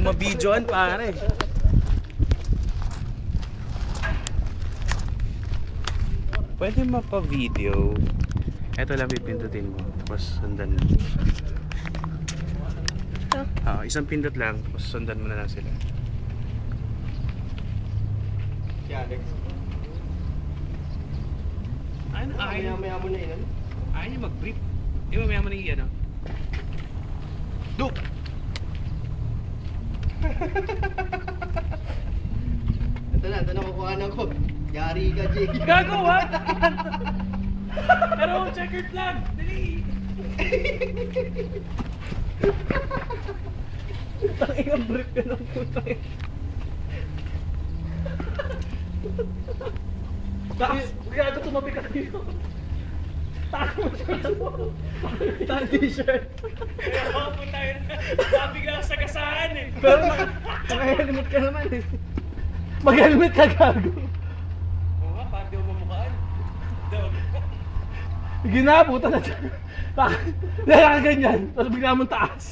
mabidyoan pare. Pwede mapa-video. Ito lang pipindutin mo. Tapos sundan mo. Isang pindot lang. Tapos sundan mo na lang sila. Si Alex. Maya mo na yun. Ayaw niya mag-brief. Di ba maya mo na yung ano? Duke! Ito na kukuhanan ko. Yari ka, Jake. Gago, what? Pero checkered flag! Dali! Tangina, brief ka ng puto eh. Gago, tumabi ka dito. Tako mo siya mo. Tang t-shirt. Kaya ako po tayo na. Mabigla sa gasaan eh. Pero mag-helmet ka naman eh. Mag-helmet ka, gago. Oo nga, parang di mo mamukhaan. Ginabutan na siya. Lala ka ganyan, tapos bigla mong taas.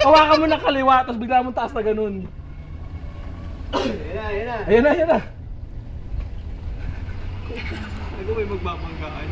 Hawakan mo ng kaliwa, tapos bigla mong taas na ganun. Ayan na. Ako may magbabanggaan.